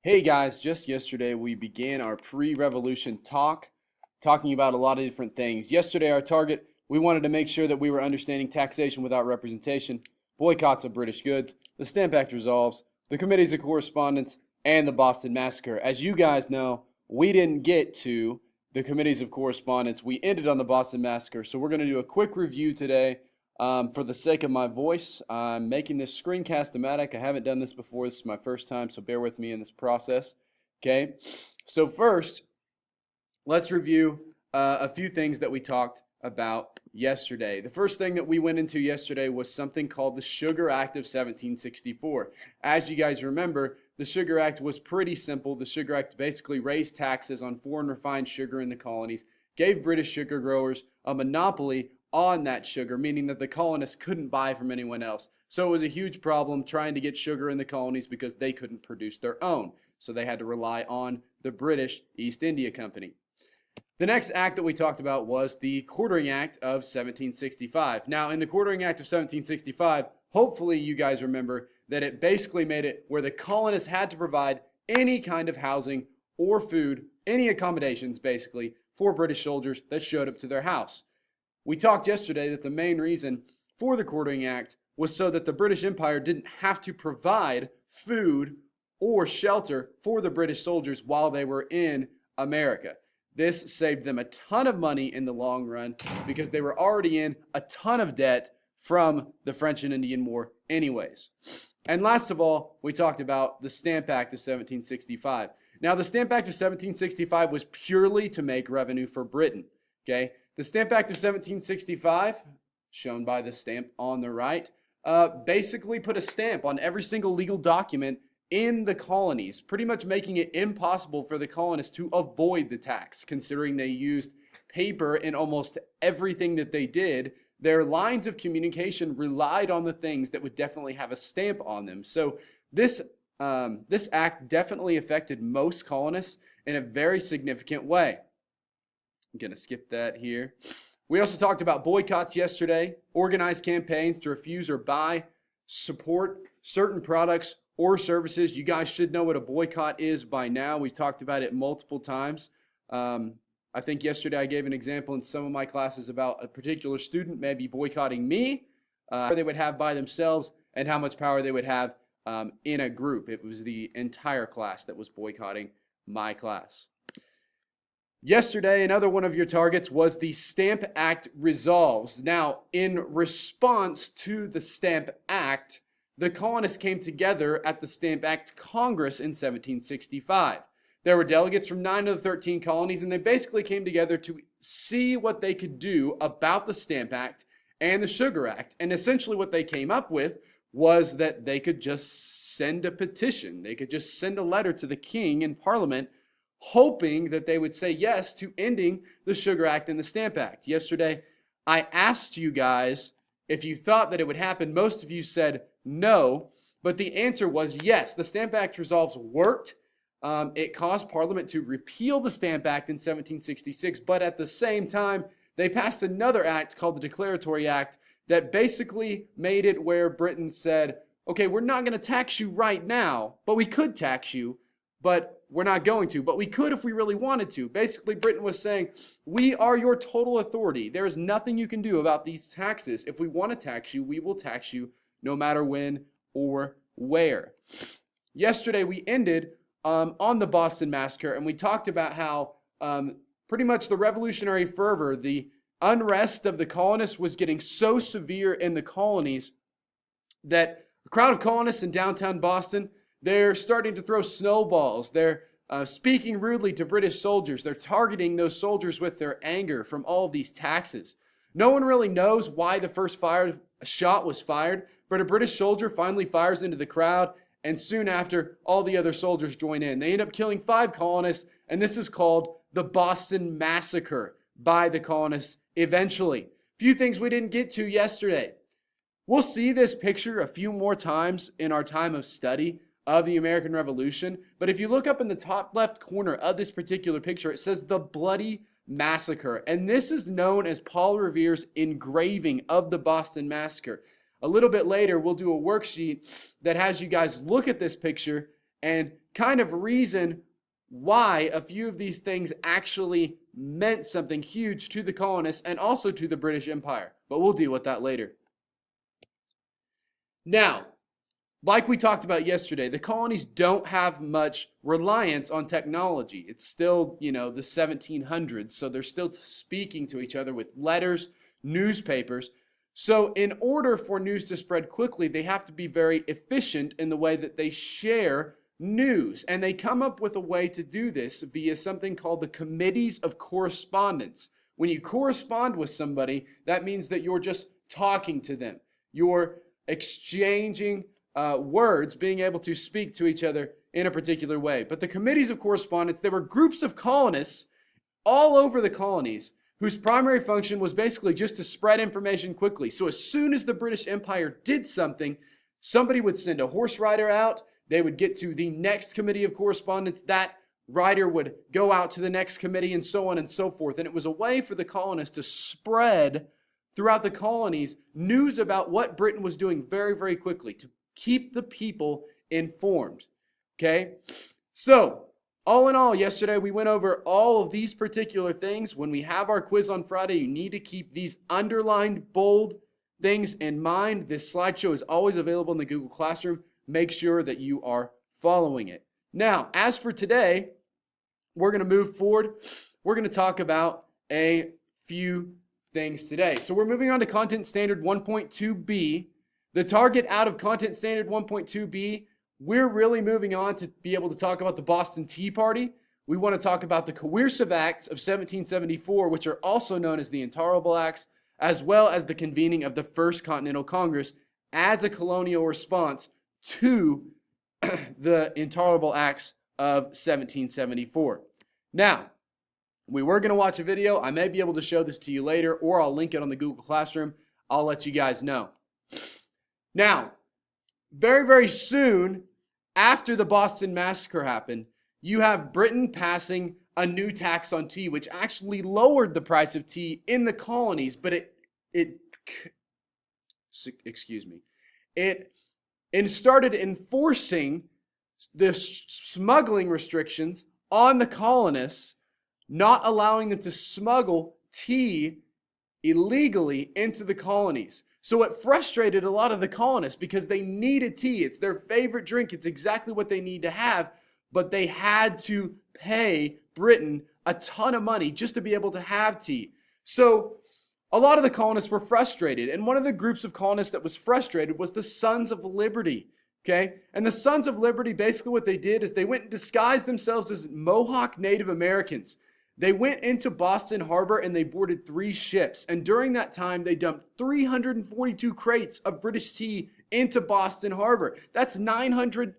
Hey guys, just yesterday we began our pre-revolution talking about a lot of different things. Yesterday our target, we wanted to make sure that we were understanding taxation without representation, boycotts of British goods, the Stamp Act resolves, the committees of correspondence, and the Boston Massacre. As you guys know, we didn't get to the committees of correspondence. We ended on the Boston Massacre, so we're going to do a quick review today. For the sake of my voice, I'm making this screencast-o-matic. I haven't done this before. This is my first time, so bear with me in this process. Okay, so first, let's review a few things that we talked about yesterday. The first thing that we went into yesterday was something called the Sugar Act of 1764. As you guys remember, the Sugar Act was pretty simple. The Sugar Act basically raised taxes on foreign refined sugar in the colonies, gave British sugar growers a monopoly on that sugar, meaning that the colonists couldn't buy from anyone else. So it was a huge problem trying to get sugar in the colonies because they couldn't produce their own. So they had to rely on the British East India Company. The next act that we talked about was the Quartering Act of 1765. Now, in the Quartering Act of 1765, hopefully you guys remember that it basically made it where the colonists had to provide any kind of housing or food, any accommodations basically, for British soldiers that showed up to their house. We talked yesterday that the main reason for the Quartering Act was so that the British Empire didn't have to provide food or shelter for the British soldiers while they were in America. This saved them a ton of money in the long run because they were already in a ton of debt from the French and Indian War anyways. And last of all, we talked about the Stamp Act of 1765. Now, the Stamp Act of 1765 was purely to make revenue for Britain, okay? The Stamp Act of 1765, shown by the stamp on the right, basically put a stamp on every single legal document in the colonies, pretty much making it impossible for the colonists to avoid the tax, considering they used paper in almost everything that they did. Their lines of communication relied on the things that would definitely have a stamp on them. So this act definitely affected most colonists in a very significant way. I'm going to skip that here. We also talked about boycotts yesterday, organized campaigns to refuse or buy, support certain products or services. You guys should know what a boycott is by now. We've talked about it multiple times. I think yesterday I gave an example in some of my classes about a particular student maybe boycotting me, they would have by themselves, and how much power they would have in a group. It was the entire class that was boycotting my class. Yesterday, another one of your targets was the Stamp Act resolves. Now, in response to the Stamp Act, the colonists came together at the Stamp Act Congress in 1765. There were delegates from 9 of the 13 colonies, and they basically came together to see what they could do about the Stamp Act and the Sugar Act. And essentially what they came up with was that they could just send a petition. They could just send a letter to the king in Parliament hoping that they would say yes to ending the Sugar Act and the Stamp Act. Yesterday, I asked you guys if you thought that it would happen. Most of you said no, but the answer was yes. The Stamp Act resolves worked. It caused Parliament to repeal the Stamp Act in 1766, but at the same time, they passed another act called the Declaratory Act that basically made it where Britain said, okay, we're not going to tax you right now, but we could tax you, but we're not going to, but we could if we really wanted to. Basically, Britain was saying, we are your total authority. There is nothing you can do about these taxes. If we want to tax you, we will tax you no matter when or where. Yesterday, we ended on the Boston Massacre, and we talked about how pretty much the revolutionary fervor, the unrest of the colonists was getting so severe in the colonies that a crowd of colonists in downtown Boston, they're starting to throw snowballs. They're speaking rudely to British soldiers. They're targeting those soldiers with their anger from all of these taxes. No one really knows why the first shot was fired, but a British soldier finally fires into the crowd, and soon after, all the other soldiers join in. They end up killing 5 colonists, and this is called the Boston Massacre by the colonists eventually. Few things we didn't get to yesterday. We'll see this picture a few more times in our time of study of the American Revolution, but if you look up in the top left corner of this particular picture, it says the Bloody Massacre, and this is known as Paul Revere's engraving of the Boston Massacre. A little bit later, we'll do a worksheet that has you guys look at this picture and kind of reason why a few of these things actually meant something huge to the colonists and also to the British Empire. But we'll deal with that later. Now, like we talked about yesterday, the colonies don't have much reliance on technology. It's still, the 1700s, so they're still speaking to each other with letters, newspapers. So in order for news to spread quickly, they have to be very efficient in the way that they share news. And they come up with a way to do this via something called the Committees of Correspondence. When you correspond with somebody, that means that you're just talking to them. You're exchanging words, being able to speak to each other in a particular way. But the Committees of Correspondence, they were groups of colonists all over the colonies whose primary function was basically just to spread information quickly. So as soon as the British Empire did something, somebody would send a horse rider out, they would get to the next Committee of Correspondence, that rider would go out to the next committee, and so on and so forth. And it was a way for the colonists to spread throughout the colonies news about what Britain was doing very, very quickly, to keep the people informed. Okay? So, all in all, yesterday we went over all of these particular things. When we have our quiz on Friday, you need to keep these underlined, bold things in mind. This slideshow is always available in the Google Classroom. Make sure that you are following it. Now, as for today, we're going to move forward. We're going to talk about a few things today. So we're moving on to Content Standard 1.2b. The target out of Content Standard 1.2b, we're really moving on to be able to talk about the Boston Tea Party. We want to talk about the Coercive Acts of 1774, which are also known as the Intolerable Acts, as well as the convening of the First Continental Congress as a colonial response to the Intolerable Acts of 1774. Now, we were going to watch a video. I may be able to show this to you later, or I'll link it on the Google Classroom. I'll let you guys know. Now, very, very soon after the Boston Massacre happened, you have Britain passing a new tax on tea, which actually lowered the price of tea in the colonies, but it started enforcing the smuggling restrictions on the colonists, not allowing them to smuggle tea illegally into the colonies. So it frustrated a lot of the colonists because they needed tea. It's their favorite drink. It's exactly what they need to have. But they had to pay Britain a ton of money just to be able to have tea. So a lot of the colonists were frustrated. And one of the groups of colonists that was frustrated was the Sons of Liberty. Okay? And the Sons of Liberty, basically what they did is they went and disguised themselves as Mohawk Native Americans. They went into Boston Harbor and they boarded 3 ships. And during that time, they dumped 342 crates of British tea into Boston Harbor. That's 900.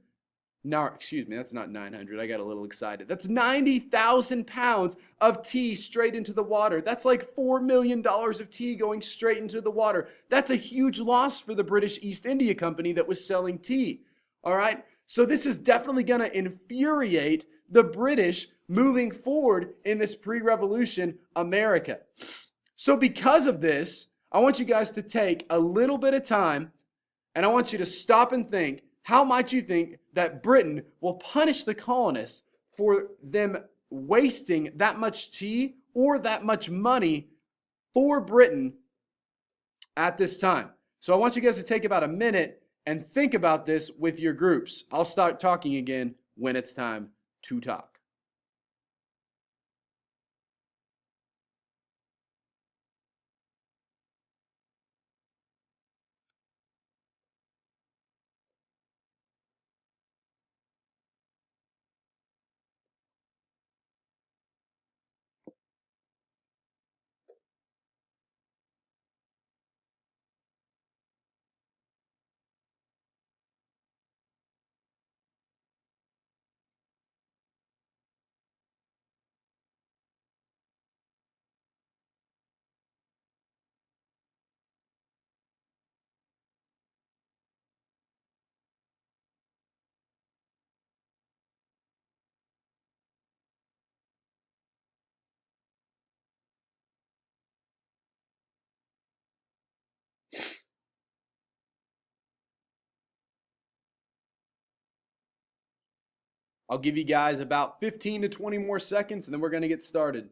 No, excuse me, that's not 900. I got a little excited. That's 90,000 pounds of tea straight into the water. That's like $4 million of tea going straight into the water. That's a huge loss for the British East India Company that was selling tea. All right? So this is definitely going to infuriate the British moving forward in this pre-revolution America. So because of this, I want you guys to take a little bit of time and I want you to stop and think, how might you think that Britain will punish the colonists for them wasting that much tea or that much money for Britain at this time? So I want you guys to take about a minute and think about this with your groups. I'll start talking again when it's time to talk. I'll give you guys about 15 to 20 more seconds, and then we're going to get started.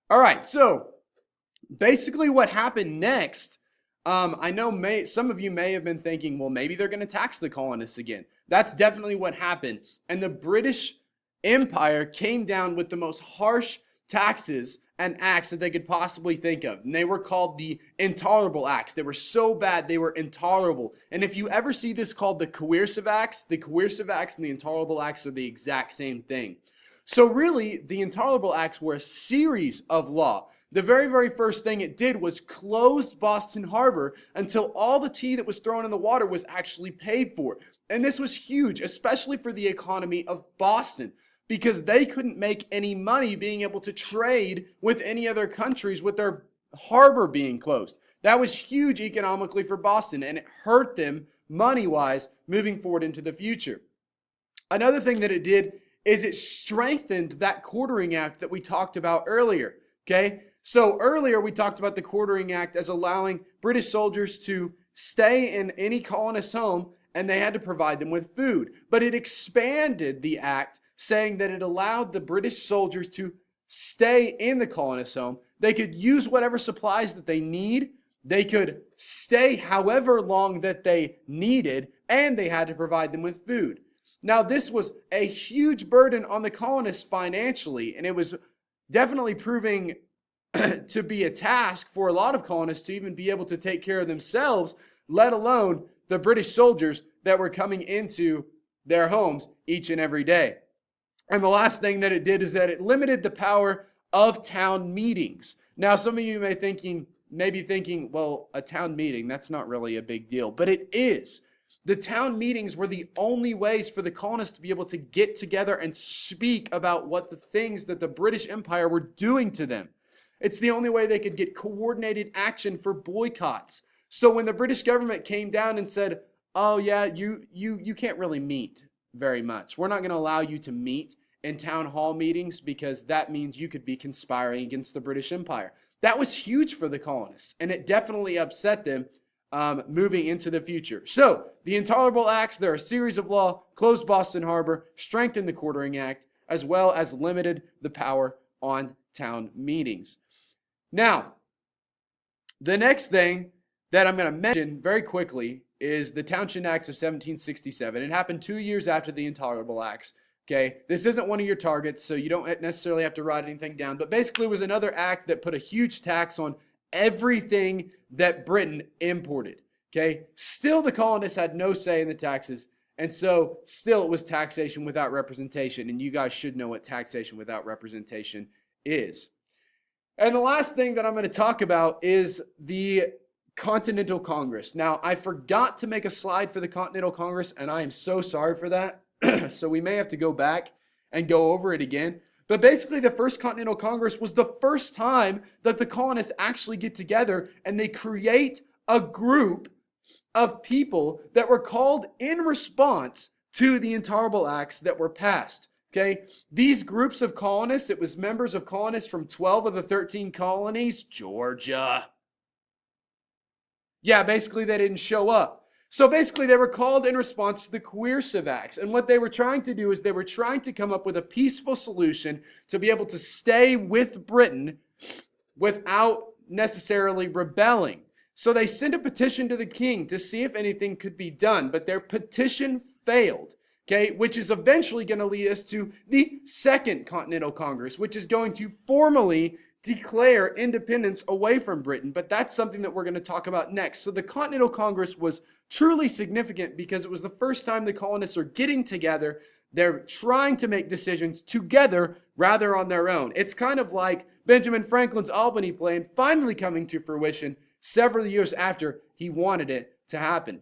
All right, so basically what happened next, I know some of you may have been thinking, well, maybe they're going to tax the colonists again. That's definitely what happened. And the British Empire came down with the most harsh taxes and acts that they could possibly think of. And they were called the Intolerable Acts. They were so bad, they were intolerable. And if you ever see this called the Coercive Acts and the Intolerable Acts are the exact same thing. So really, the Intolerable Acts were a series of law. The very, very first thing it did was close Boston Harbor until all the tea that was thrown in the water was actually paid for. And this was huge, especially for the economy of Boston, because they couldn't make any money being able to trade with any other countries with their harbor being closed. That was huge economically for Boston, and it hurt them money-wise moving forward into the future. Another thing that it did is it strengthened that Quartering Act that we talked about earlier, okay? So earlier we talked about the Quartering Act as allowing British soldiers to stay in any colonist's home and they had to provide them with food. But it expanded the act saying that it allowed the British soldiers to stay in the colonist's home. They could use whatever supplies that they need. They could stay however long that they needed, and they had to provide them with food. Now, this was a huge burden on the colonists financially, and it was definitely proving to be a task for a lot of colonists to even be able to take care of themselves, let alone the British soldiers that were coming into their homes each and every day. And the last thing that it did is that it limited the power of town meetings. Now, some of you may be thinking, well, a town meeting, that's not really a big deal, but it is. The town meetings were the only ways for the colonists to be able to get together and speak about what the things that the British Empire were doing to them. It's the only way they could get coordinated action for boycotts. So when the British government came down and said, oh yeah, you can't really meet very much. We're not going to allow you to meet in town hall meetings because that means you could be conspiring against the British Empire. That was huge for the colonists, and it definitely upset them moving into the future. So, the Intolerable Acts, they're a series of law, closed Boston Harbor, strengthened the Quartering Act, as well as limited the power on town meetings. Now, the next thing that I'm going to mention very quickly is the Townshend Acts of 1767. It happened 2 years after the Intolerable Acts. Okay, this isn't one of your targets, so you don't necessarily have to write anything down, but basically it was another act that put a huge tax on everything that Britain imported. Okay, still the colonists had no say in the taxes, and so still it was taxation without representation, and you guys should know what taxation without representation is. And the last thing that I'm going to talk about is the Continental Congress. Now, I forgot to make a slide for the Continental Congress, and I am so sorry for that. So we may have to go back and go over it again. But basically, the First Continental Congress was the first time that the colonists actually get together and they create a group of people that were called in response to the Intolerable Acts that were passed. Okay, these groups of colonists, it was members of colonists from 12 of the 13 colonies, Georgia. Yeah, basically they didn't show up. So basically they were called in response to the Coercive Acts. And what they were trying to do is they were trying to come up with a peaceful solution to be able to stay with Britain without necessarily rebelling. So they sent a petition to the king to see if anything could be done, but their petition failed. Okay, which is eventually going to lead us to the Second Continental Congress, which is going to formally declare independence away from Britain. But that's something that we're going to talk about next. So the Continental Congress was truly significant because it was the first time the colonists are getting together. They're trying to make decisions together rather on their own. It's kind of like Benjamin Franklin's Albany Plan finally coming to fruition several years after he wanted it to happen.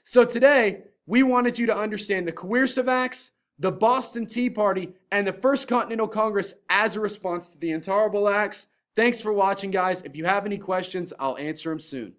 So today, we wanted you to understand the Coercive Acts, the Boston Tea Party, and the First Continental Congress as a response to the Intolerable Acts. Thanks for watching, guys. If you have any questions, I'll answer them soon.